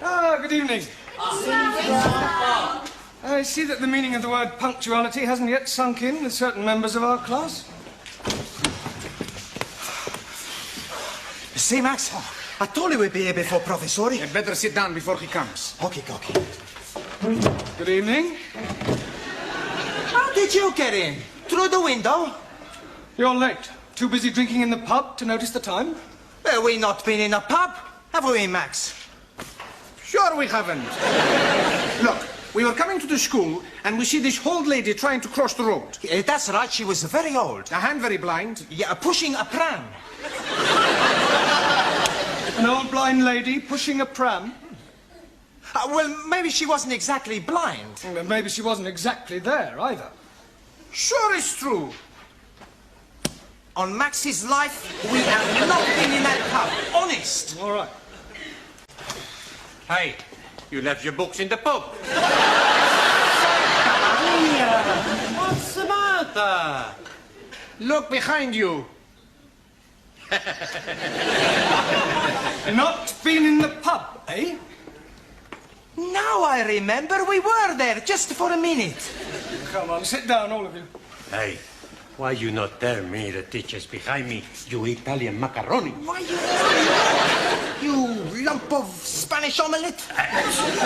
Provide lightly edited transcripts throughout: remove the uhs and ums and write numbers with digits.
Good evening. I see that the meaning of the word punctuality hasn't yet sunk in with certain members of our class. See, Max, I told you we'd be here before Professori. You'd better sit down before he comes. Okay. Good evening. How did you get in? Through the window? You're late. Too busy drinking in the pub to notice the time? Well, we not been in a pub, have we, Max? Sure we haven't. Look, we were coming to the school and we see this old lady trying to cross the road. That's right, she was very old. And very blind. Yeah, pushing a pram. An old blind lady pushing a pram? Well, maybe she wasn't exactly blind. Well, maybe she wasn't exactly there, either. Sure it's true. On Max's life, we have not been in that pub. Honest. All right. Hey, you left your books in the pub. What's the matter? Look behind you. Not been in the pub, eh? Now I remember we were there just for a minute. Come on, sit down, all of you. Hey, why you not tell me the teacher's behind me, you Italian macaroni? Why you lump of Spanish omelette?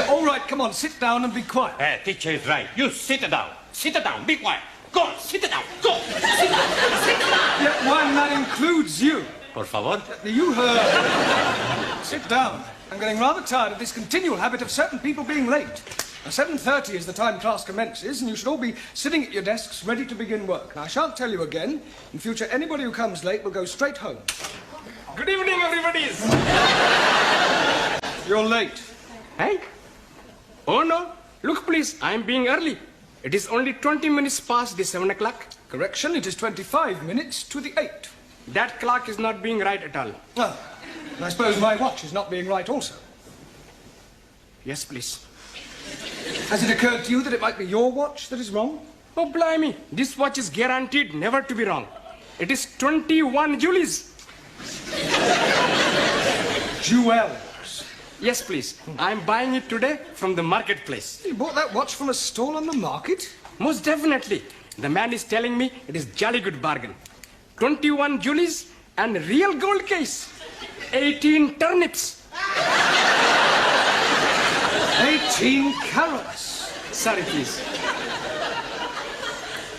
All right, come on, sit down and be quiet. Teacher is right. You sit down. Sit down. Be quiet. Go on, sit down. Go. Sit down. Sit down. Yeah, why, and that includes you. Por favor. You heard. Sit down. I'm getting rather tired of this continual habit of certain people being late. Now, 7:30 is the time class commences, and you should all be sitting at your desks ready to begin work. Now, I shan't tell you again. In future, anybody who comes late will go straight home. Good evening, everybody. You're late. Hey? Oh, no. Look, please, I'm being early. It is only 20 minutes past the 7 o'clock. Correction, it is 25 minutes to the 8. That clock is not being right at all. Ah, and I suppose my watch is not being right also. Yes, please. Has it occurred to you that it might be your watch that is wrong? Oh, blimey. This watch is guaranteed never to be wrong. It is 21 Julies. Jewels. Yes, please. I'm buying it today from the marketplace. You bought that watch from a stall on the market? Most definitely. The man is telling me it is jolly good bargain. 21 Julies and real gold case. 18 turnips. 18 carats. Sorry, please.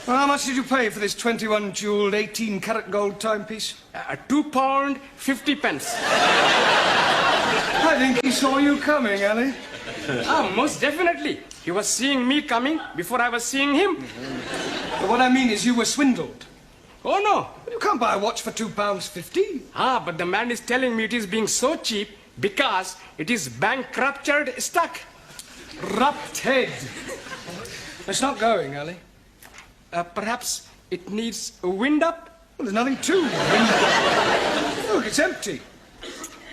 Well, how much did you pay for this 21 jeweled 18 carat gold timepiece? £2, 50 pence. I think he saw you coming, Ali. Most definitely. He was seeing me coming before I was seeing him. But what I mean is you were swindled. Oh, no. You can't buy a watch for £2.50. But the man is telling me it is being so cheap because it is bankruptured stock. Rupted. It's not going, Ali. Perhaps it needs a wind up? Well, there's nothing to. Look, it's empty.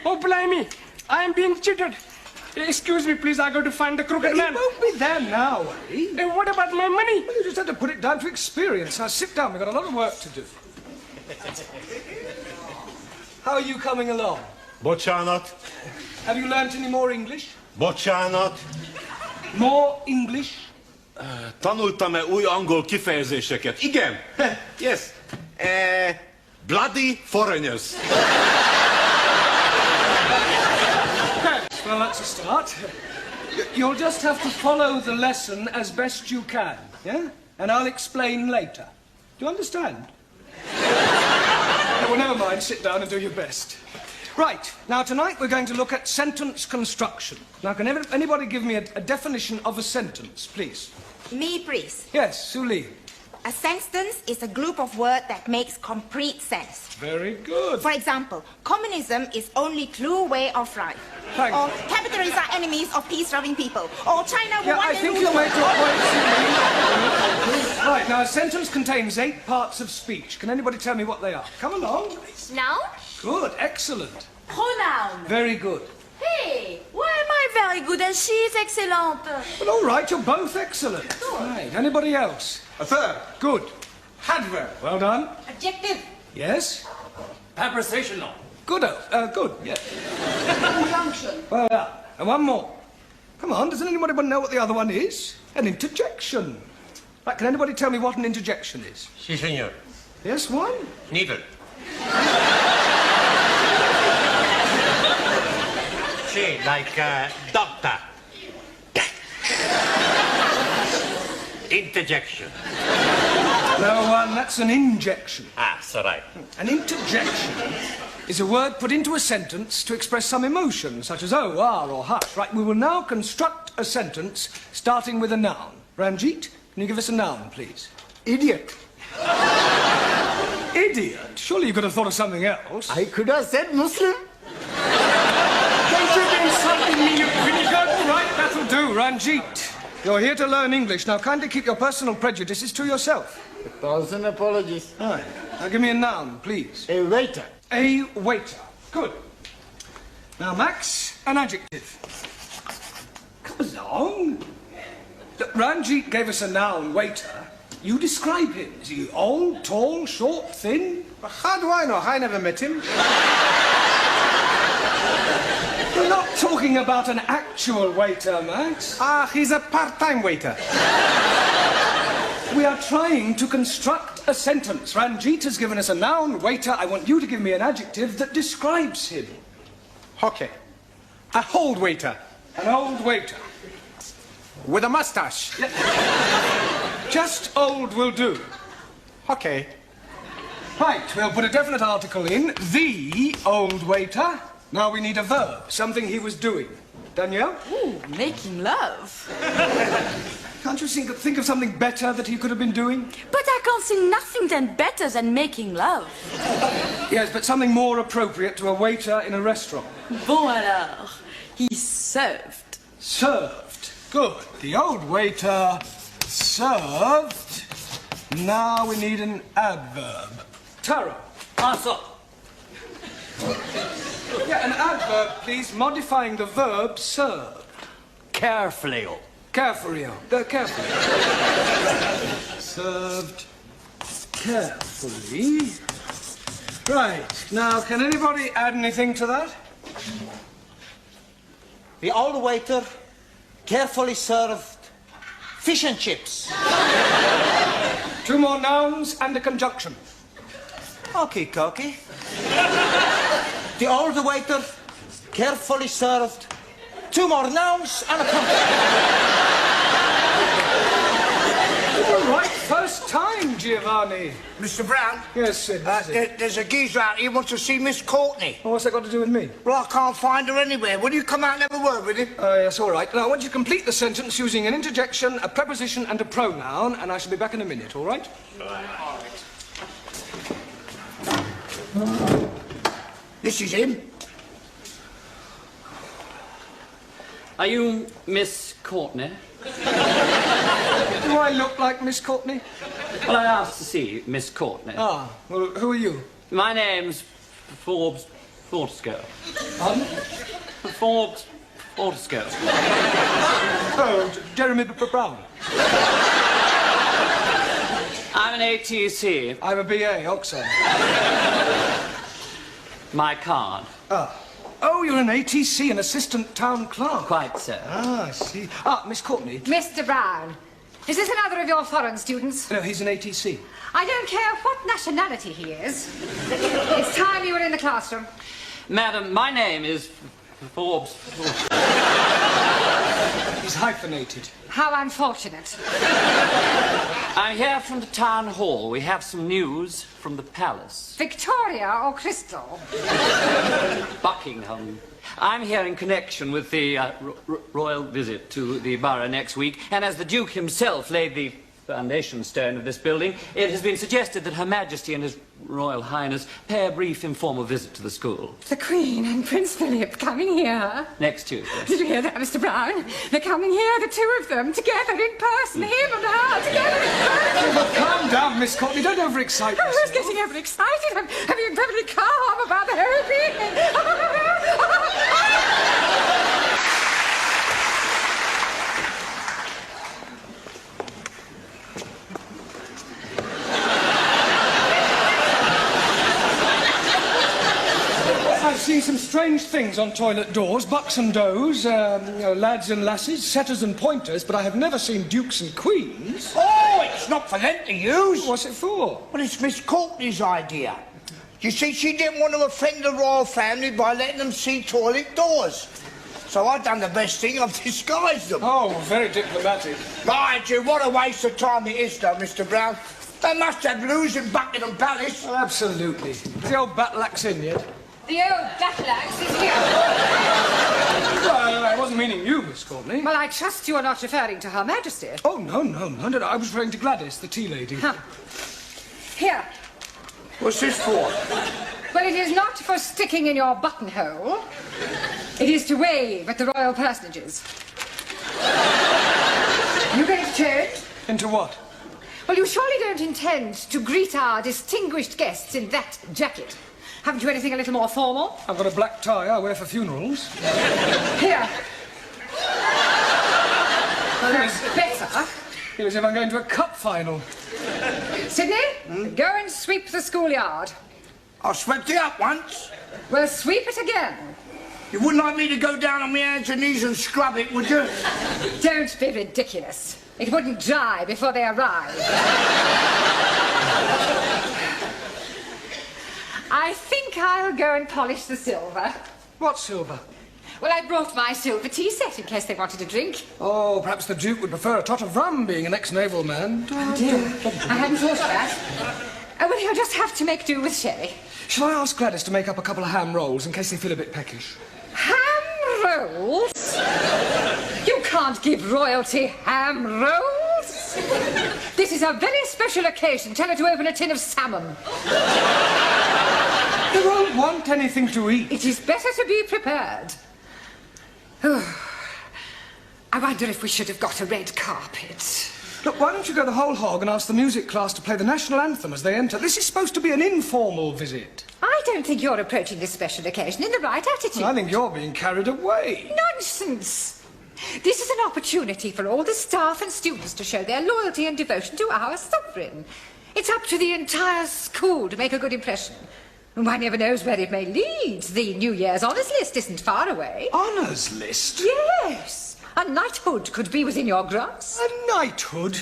Oh, blimey. I am being cheated. Excuse me, please. I got to find the crooked He man. won't be there now, Ali. What about my money? Well, you just had to put it down to experience. Now, sit down. We've got a lot of work to do. How are you coming along? Bocsánat, Have you learnt any more English? bocsánat. More English? Tanultam-e új angol kifejezéseket? Igen. Yes. Bloody foreigners. Well, that's a start. You'll just have to follow the lesson as best you can, yeah? And I'll explain later. Do you understand? Well, never mind. Sit down and do your best. Right. Now, tonight we're going to look at sentence construction. Now, can anybody give me a definition of a sentence, please? Me, please. Yes, Suli. A sentence is a group of words that makes complete sense. Very good. For example, communism is only true way of life. Thank Or you. capitalists are enemies of peace-loving people. Or China will Yeah, one I day think rule you're the way too world. Right, now, a sentence contains 8 parts of speech. Can anybody tell me what they are? Come along. Noun? Good, excellent. Pronoun. Very good. Hey, why am I very good and she is excellent? Well, all right, you're both excellent. Right, anybody else? A verb. Good. Adverb. Well done. Adjective. Yes? Prepositional. Good, good, yeah. Conjunction. Well done. And one more. Come on, doesn't anybody know what the other one is? An interjection. Right, can anybody tell me what an interjection is? Si, senor. Yes, one? Needle. Si, like doctor. Interjection. No, one, that's an injection. Ah, so right. An interjection is a word put into a sentence to express some emotion, such as oh, ah, or hush. Right, we will now construct a sentence starting with a noun. Ranjit, can you give us a noun, please? Idiot. Idiot? Surely you could have thought of something else. I could have said Muslim. Don't you be insulting me, you pretty girl. All right, that'll do, Ranjit. You're here to learn English. Now, kindly keep your personal prejudices to yourself. 1,000 apologies. All right. Now, give me a noun, please. A waiter. A waiter. Good. Now, Max, an adjective. Come along. Look, Ranjit gave us a noun, waiter. You describe him. Is he old, tall, short, thin? How do I know? I never met him. We're not talking about an actual waiter, Max. Ah, he's a part-time waiter. We are trying to construct a sentence. Ranjit has given us a noun, waiter. I want you to give me an adjective that describes him. Okay. A old waiter. An old waiter. With a mustache. Just old will do. Okay. Right, we'll put a definite article in. The old waiter. Now we need a verb, something he was doing. Danielle? Ooh, making love. Can't you think of something better that he could have been doing? But I can't see nothing then better than making love. Yes, but something more appropriate to a waiter in a restaurant. Bon alors, he served. Served. Good. The old waiter served. Now we need an adverb. Tara. Also. Yeah, an adverb, please, modifying the verb served. Carefully. Carefully. Carefully. Served carefully. Right. Now, can anybody add anything to that? The old waiter carefully served fish and chips. 2 more nouns and a conjunction. Okay, Cocky. The old waiter carefully served 2 more nouns and a conjunction. All right, first time, Giovanni. Mr. Brown, Yes, Sid. What is it? there's a geezer out here who wants to see Miss Courtney. What's that got to do with me? Well, I can't find her anywhere. Will you come out and have a word with him? Oh, yes, all right. Now, I want you to complete the sentence using an interjection, a preposition, and a pronoun, and I shall be back in a minute, all right? This is him. Are you Miss Courtney? Do I look like Miss Courtney? Well, I asked to see Miss Courtney. Ah, well, who are you? My name's Forbes Fortescue. Pardon? Forbes Fortescue. Oh, Jeremy Brown. I'm an ATC. I'm a BA, Oxford. My card. Oh, you're an ATC, an assistant town clerk. Quite so. Ah, I see. Ah, Miss Courtney. Mr. Brown, is this another of your foreign students? No, he's an ATC. I don't care what nationality he is. It's time you were in the classroom. Madam, my name is Forbes. He's hyphenated. How unfortunate. I'm here from the town hall. We have some news from the palace. Victoria or Crystal? Buckingham. I'm here in connection with the royal visit to the borough next week, and as the Duke himself laid the foundation stone of this building, it has been suggested that Her Majesty and His Royal Highness pay a brief informal visit to the school. The Queen and Prince Philip coming here. Next Tuesday. Did you hear that, Mr. Brown? They're coming here, the 2 of them, together in person, him and her, together in person. Well, calm down, Miss Courtney. Don't overexcite I was yourself. getting overexcited. I'm being perfectly calm about the whole thing. I've seen some strange strange things on toilet doors, bucks and does, lads and lasses, setters and pointers, but I have never seen dukes and queens. Oh, it's not for them to use. What's it for? Well, it's Miss Courtney's idea. You see, she didn't want to offend the royal family by letting them see toilet doors. So I've done the best thing, I've disguised them. Oh, very diplomatic. Mind you, what a waste of time it is, though, Mr. Brown. They must have loos in Buckingham Palace. Well, absolutely. Is the old battle axe in yet? The old battle axe is here. Well, I wasn't meaning you, Miss Courtney. Well, I trust you are not referring to Her Majesty. Oh, no. I was referring to Gladys, the tea lady. Huh. Here. What's this for? Well, it is not for sticking in your buttonhole. It is to wave at the royal personages. You going to change? Into what? Well, you surely don't intend to greet our distinguished guests in that jacket. Haven't you anything a little more formal? I've got a black tie I wear for funerals. Here. Well, that's better. Feel as if I'm going to a cup final. Sydney, go and sweep the schoolyard. I swept it up once. Well, sweep it again. You wouldn't like me to go down on my hands and knees and scrub it, would you? Don't be ridiculous. It wouldn't dry before they arrive. I think I'll go and polish the silver. What silver? Well, I brought my silver tea set in case they wanted a drink. Oh, perhaps the Duke would prefer a tot of rum, being an ex-naval man. Oh, dear. I hadn't thought of that. Oh, well, he'll just have to make do with sherry. Shall I ask Gladys to make up a couple of ham rolls in case they feel a bit peckish? Ham rolls? You can't give royalty ham rolls. This is a very special occasion. Tell her to open a tin of salmon. They won't want anything to eat. It is better to be prepared. I wonder if we should have got a red carpet. Look, why don't you go the whole hog and ask the music class to play the national anthem as they enter? This is supposed to be an informal visit. I don't think you're approaching this special occasion in the right attitude. I think you're being carried away. Nonsense! This is an opportunity for all the staff and students to show their loyalty and devotion to our sovereign. It's up to the entire school to make a good impression. One never knows where it may lead. The New Year's honours list isn't far away. Honours list? Yes. A knighthood could be within your grasp. A knighthood?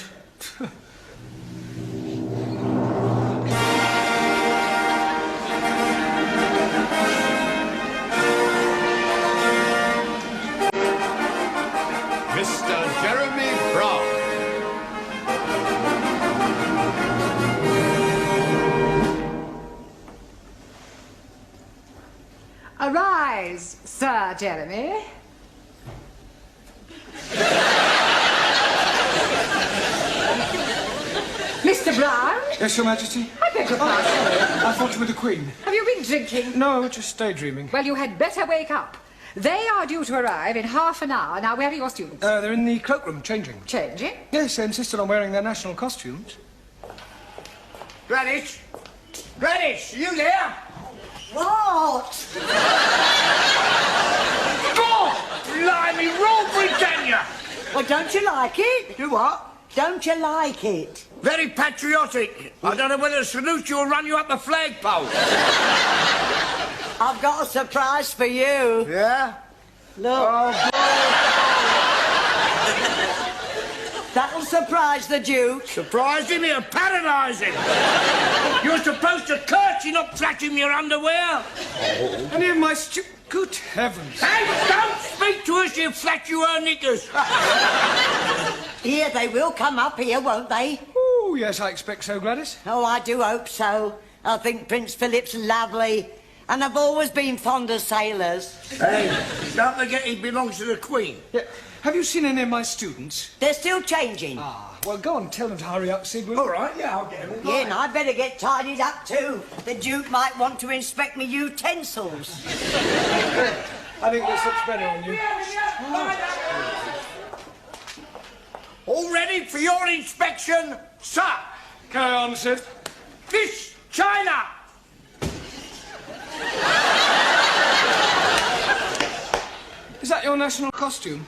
Mr. Jeremy Brown. Arise, Sir Jeremy. Mr. Brown? Yes, Your Majesty? I beg your pardon. I thought you were the Queen. Have you been drinking? No, just daydreaming. Well, you had better wake up. They are due to arrive in half an hour. Now, where are your students? They're in the cloakroom, changing. Changing? Yes, they insisted on wearing their national costumes. Gladys? Gladys, are you there? What? God! Blimey, Rule Britannia! Well, don't you like it? Do what? Don't you like it? Very patriotic. I don't know whether to salute you or run you up the flagpole. I've got a surprise for you. Yeah? Look. That'll surprise the Duke. Surprise him, he'll paralyse him. You're supposed to curtsy, not flash him your underwear. Any of my Good heavens. Hey, don't speak to us, you flash you her knickers. Here, they will come up here, won't they? Oh, yes, I expect so, Gladys. Oh, I do hope so. I think Prince Philip's lovely. And I've always been fond of sailors. Hey, don't forget he belongs to the Queen. Yeah. Have you seen any of my students? They're still changing. Ah, well, go on, tell them to hurry up, Sid. All right, yeah, I'll get them. Yeah, and I better get tidied up too. The Duke might want to inspect me utensils. I think this looks better on you. All ready for your inspection, sir? Carry on, Sid. Miss China! Is that your national costume?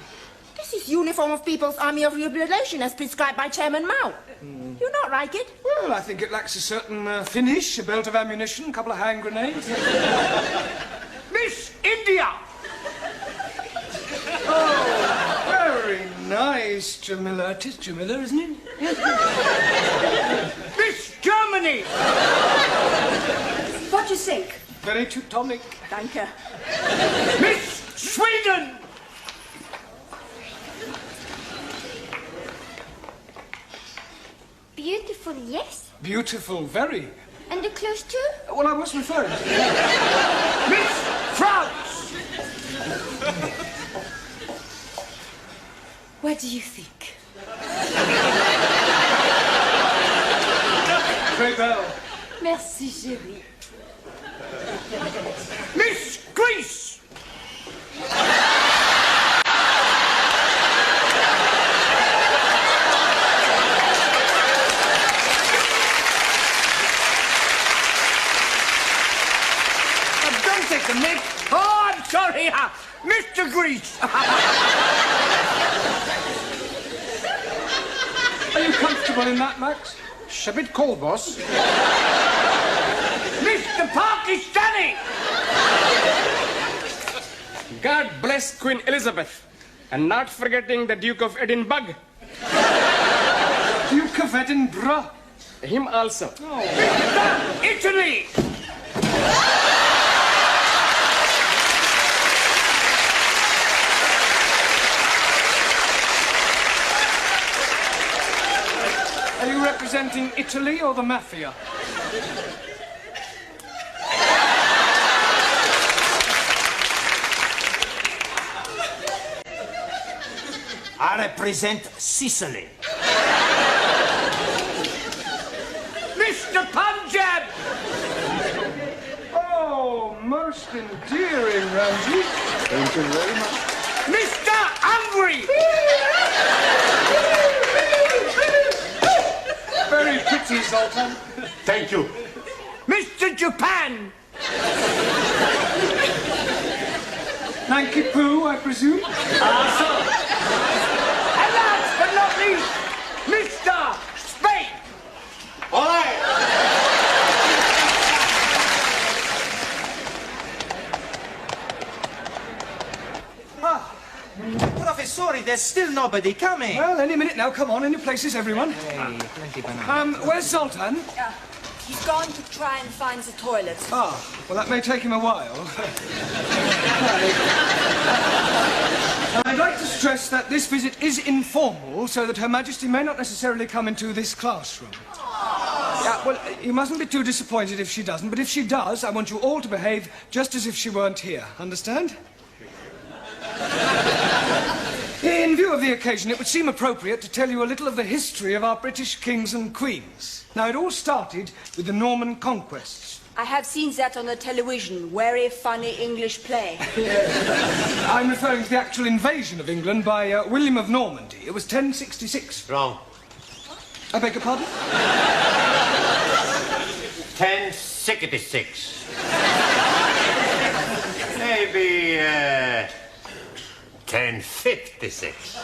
This is uniform of People's Army of Liberation as prescribed by Chairman Mao. You not like it? Well, I think it lacks a certain finish, a belt of ammunition, a couple of hand grenades. Miss India! is Jamila. It is Jamila, isn't it? Miss Germany! What do you think? Very Teutonic. Danke. Miss Sweden! Beautiful, yes. Beautiful, very. And the clothes too? Well, I was referring to... Miss France! What do you think? Très belle. Merci, chérie. Miss Greece! Don't take the mic. Oh, I'm sorry. Mr. Greece. Are you comfortable in that, Max? It's a bit cold, boss. Mr. Pakistani. God bless Queen Elizabeth. And not forgetting the Duke of Edinburgh. Duke of Edinburgh. Him also. Mr. Italy. Are you representing Italy or the mafia? I represent Sicily. Mr. Punjab! Oh, most endearing, Ramsey. Thank you very much. Mr. Hungary! Very pretty, Sultan. Thank you. Mr. Japan! Nanky Poo, I presume? And last but not least, Mr. Spain! All right. Professori, there's still nobody coming. Well, any minute now. Come on, in your places, everyone. Hey, plenty banana. Where's Sultan? He's gone to try and find the toilet. Ah, well, that may take him a while. I'd like to stress that this visit is informal, so that Her Majesty may not necessarily come into this classroom. Yeah, well, you mustn't be too disappointed if she doesn't, but if she does, I want you all to behave just as if she weren't here. Understand? In view of the occasion, it would seem appropriate to tell you a little of the history of our British kings and queens. Now, it all started with the Norman conquests. I have seen that on the television. Very funny English play. I'm referring to the actual invasion of England by William of Normandy. It was 1066. Wrong. I beg your pardon? 1066. Maybe 1056.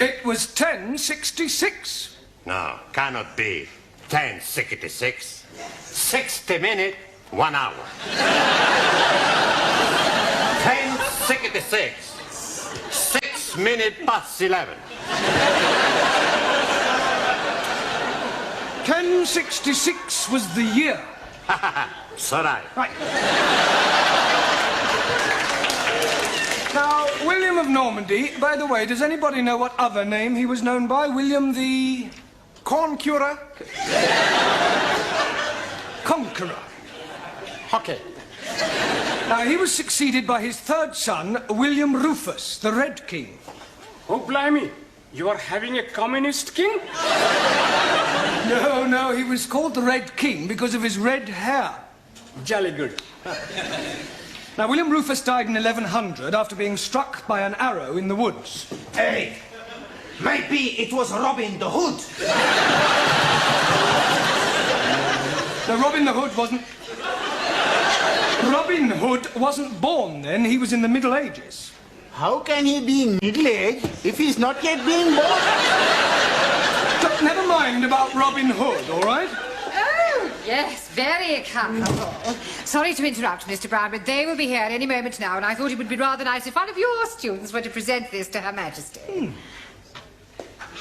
It was 1066. No, cannot be 1066. 60 minutes, 1 hour. 1066. 6 minutes past 11. 1066 was the year. So right. Right. Now, William of Normandy, by the way, does anybody know what other name he was known by? William the... Corn curer. Conqueror. Okay. Now, he was succeeded by his third son, William Rufus, the Red King. Oh, blimey. You are having a communist king? No, he was called the Red King because of his red hair. Jolly good. Now, William Rufus died in 1100 after being struck by an arrow in the woods. Hey, maybe it was Robin the Hood. Now, Robin Hood wasn't born then. He was in the Middle Ages. How can he be middle-aged if he's not yet been born? But never mind about Robin Hood, all right? Oh, yes, very comfortable. Sorry to interrupt, Mr. Brown, but they will be here any moment now, and I thought it would be rather nice if one of your students were to present this to Her Majesty.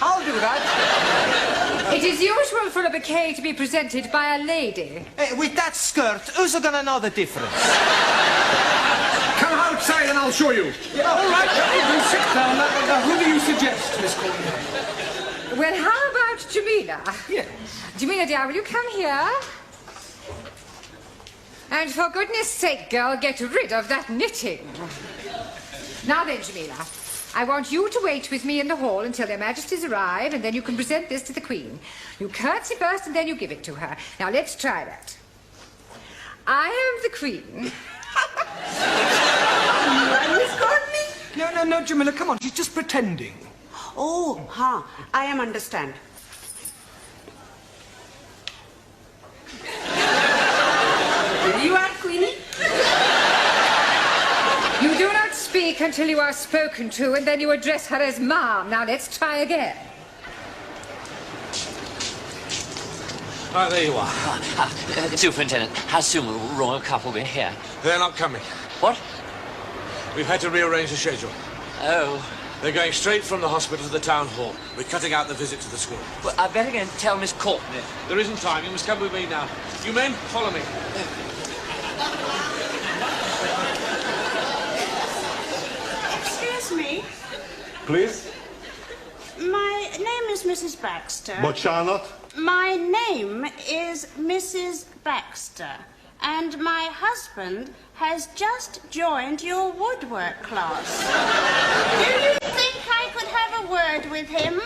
I'll do that. It is usual for a bouquet to be presented by a lady. Hey, with that skirt, who's gonna know the difference? Come outside and I'll show you. Yeah, all right, you sit down. Now, who do you suggest, Miss Courtney? Well, how about Jamila? Yes. Jamila, dear, will you come here? And for goodness sake, girl, get rid of that knitting. Now then, Jamila, I want you to wait with me in the hall until their majesties arrive, and then you can present this to the Queen. You curtsy first, and then you give it to her. Now, let's try that. I am the Queen. Miss Courtney? No, Jamila, come on. She's just pretending. Oh, I am understand. You are Queenie? You do not speak until you are spoken to, and then you address her as Ma'am. Now, let's try again. Right, there you are. Superintendent, how soon will the royal couple be here? They're not coming. What? We've had to rearrange the schedule. Oh. They're going straight from the hospital to the town hall. We're cutting out the visit to the school. Well, I better go and tell Miss Courtney. There isn't time. You must come with me now. You men, follow me. Excuse me. Please? My name is Mrs. Baxter. But Charlotte? My name is Mrs. Baxter. And my husband has just joined your woodwork class. Do you think I could have a word with him?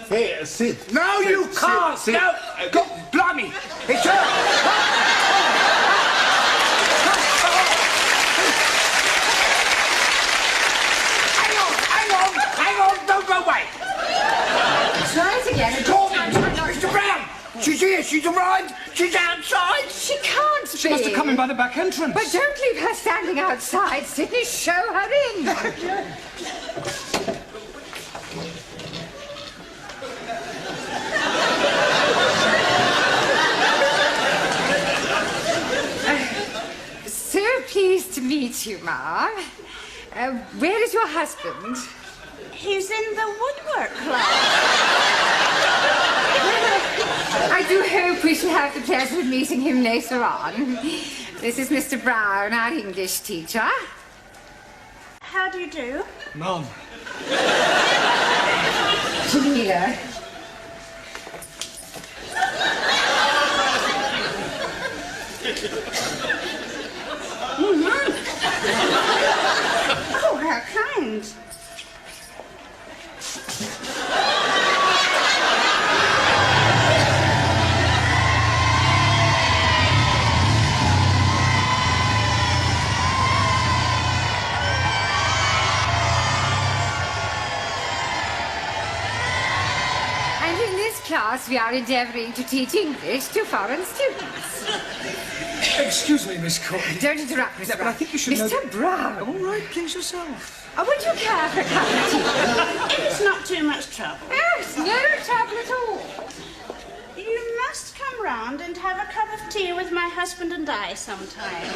Hey, sit. No, Sit, you can't. sit. No, God, blimey. It's her. Hang on, don't go away. Try it again. Mr. Brown, she's here, she's arrived, she's outside. She can't be. She must have come in by the back entrance. But don't leave her standing outside, Sydney. Show her in. So pleased to meet you, Ma. Where is your husband? He's in the woodwork class. I do hope we shall have the pleasure of meeting him later on. This is Mr. Brown, our English teacher. How do you do? Mum. Jamila. Oh, how kind. And in this class, we are endeavouring to teach English to foreign students. Excuse me, Miss Courtney. Don't interrupt, Mr. Yeah, but I think you should know... Mr. Brown. All right, please yourself. Would you care for a cup of tea? It's not too much trouble. Oh, it's no trouble at all. You must come round and have a cup of tea with my husband and I sometime.